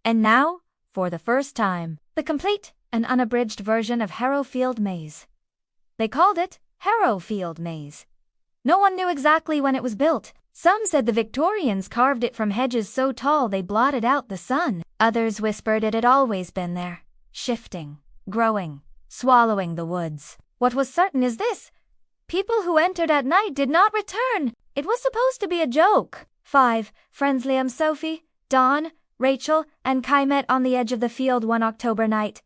And now, for the first time, the complete and unabridged version of Harrowfield Maze. They called it Harrowfield Maze. No one knew exactly when it was built. Some said the Victorians carved it from hedges so tall they blotted out the sun. Others whispered it had always been there, shifting, growing, swallowing the woods. What was certain is this: people who entered at night did not return. It was supposed to be a joke. 5 friends Liam, Sophie, Dawn, Rachel, and Kai met on the edge of the field one October night.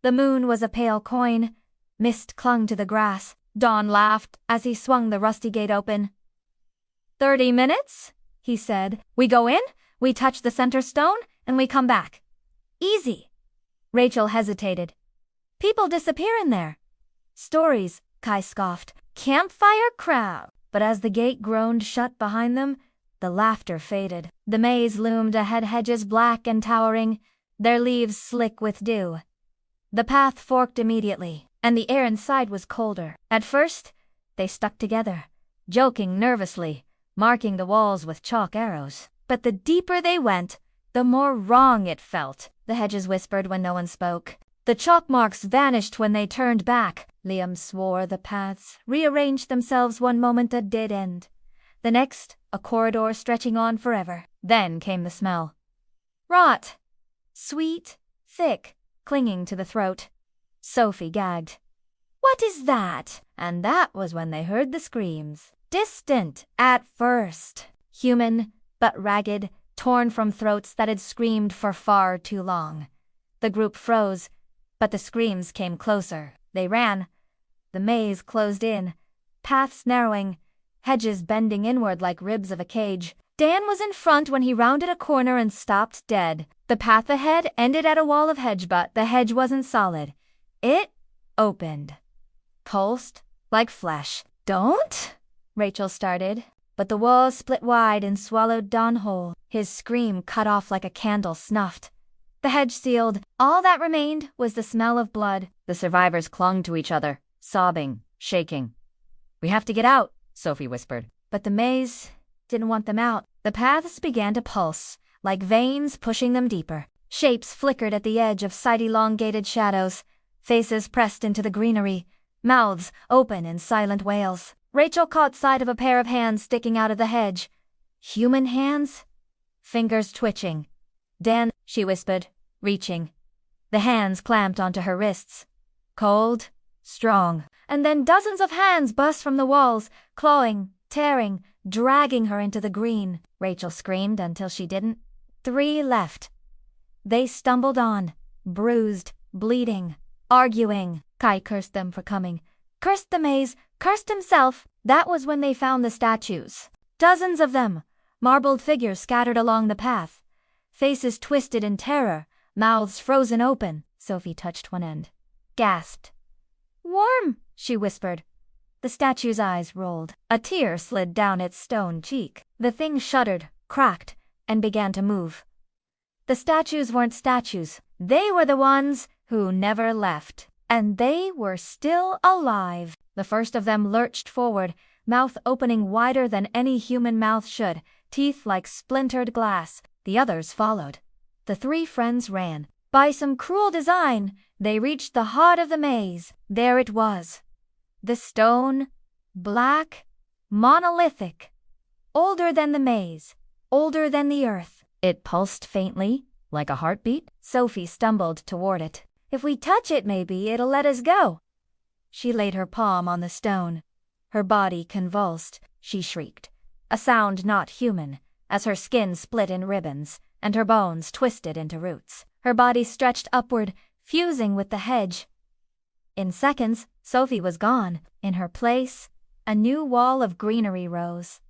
The moon was a pale coin. Mist clung to the grass. Dawn laughed as he swung the rusty gate open. 30 minutes, he said. We go in, we touch the center stone, and we come back. Easy. Rachel hesitated. People disappear in there. Stories, Kai scoffed. Campfire crowd. But as the gate groaned shut behind them, the laughter faded. The maze loomed ahead, hedges black and towering, their leaves slick with dew. The path forked immediately, and the air inside was colder. At first, they stuck together, joking nervously, marking the walls with chalk arrows. But the deeper they went, the more wrong it felt, the hedges whispered when no one spoke. The chalk marks vanished when they turned back. Liam swore the paths rearranged themselves one moment a dead end. The next, a corridor stretching on forever. Then came the smell. Rot. Sweet, thick, clinging to the throat. Sophie gagged. What is that? And that was when they heard the screams. Distant at first. Human, but ragged, torn from throats that had screamed for far too long. The group froze, but the screams came closer. They ran. The maze closed in, paths narrowing, hedges bending inward like ribs of a cage. Dan was in front when he rounded a corner and stopped dead. The path ahead ended at a wall of hedge, but the hedge wasn't solid. It opened, pulsed like flesh. Don't, Rachel started, but the wall split wide and swallowed Don whole. His scream cut off like a candle snuffed. The hedge sealed. All that remained was the smell of blood. The survivors clung to each other, sobbing, shaking. We have to get out, Sophie whispered. But the maze didn't want them out. The paths began to pulse, like veins pushing them deeper. Shapes flickered at the edge of side-elongated shadows, faces pressed into the greenery, mouths open in silent wails. Rachel caught sight of a pair of hands sticking out of the hedge. Human hands? Fingers twitching. Dan, she whispered, reaching. The hands clamped onto her wrists. Cold, strong. And then dozens of hands burst from the walls, clawing, tearing, dragging her into the green. Rachel screamed until she didn't. 3 left. They stumbled on, bruised, bleeding, arguing. Kai cursed them for coming. Cursed the maze, cursed himself. That was when they found the statues. Dozens of them, marbled figures scattered along the path. Faces twisted in terror, mouths frozen open. Sophie touched one end. Gasped. Warm, she whispered. The statue's eyes rolled. A tear slid down its stone cheek. The thing shuddered, cracked, and began to move. The statues weren't statues. They were the ones who never left. And they were still alive. The first of them lurched forward, mouth opening wider than any human mouth should, teeth like splintered glass. The others followed. The 3 friends ran. By some cruel design, they reached the heart of the maze. There it was. The stone, black, monolithic, older than the maze, older than the earth. It pulsed faintly, like a heartbeat. Sophie stumbled toward it. If we touch it, maybe it'll let us go. She laid her palm on the stone. Her body convulsed. She shrieked, a sound not human, as her skin split in ribbons, and her bones twisted into roots. Her body stretched upward, fusing with the hedge. In seconds, Sophie was gone. In her place, a new wall of greenery rose.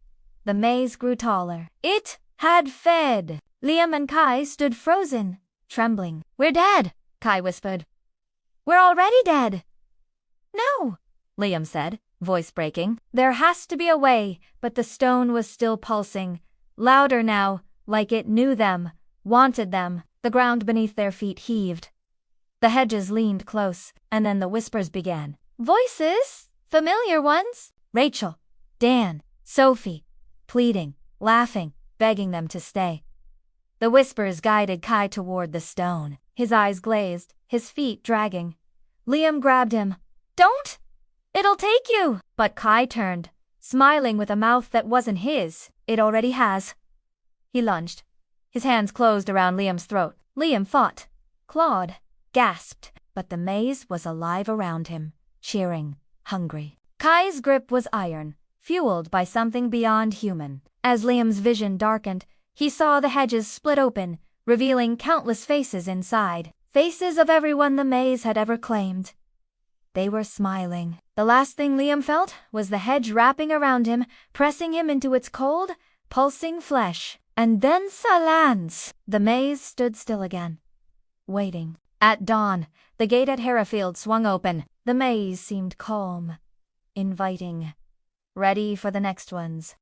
The maze grew taller. It had fed. Liam and Kai stood frozen, trembling. We're dead, Kai whispered. We're already dead. No, Liam said, voice breaking. There has to be a way, but the stone was still pulsing. Louder now, like it knew them, wanted them. The ground beneath their feet heaved. The hedges leaned close, and then the whispers began. Voices, familiar ones. Rachel, Dan, Sophie, pleading, laughing, begging them to stay. The whispers guided Kai toward the stone, his eyes glazed, his feet dragging. Liam grabbed him. "Don't! It'll take you!" But Kai turned, smiling with a mouth that wasn't his. "It already has." He lunged. His hands closed around Liam's throat. Liam fought, clawed, gasped, but the maze was alive around him, cheering, hungry. Kai's grip was iron, fueled by something beyond human. As Liam's vision darkened, he saw the hedges split open, revealing countless faces inside. Faces of everyone the maze had ever claimed. They were smiling. The last thing Liam felt was the hedge wrapping around him, pressing him into its cold, pulsing flesh. And then silence! The maze stood still again, waiting. At dawn, the gate at Harrowfield swung open. The maze seemed calm, inviting, ready for the next ones.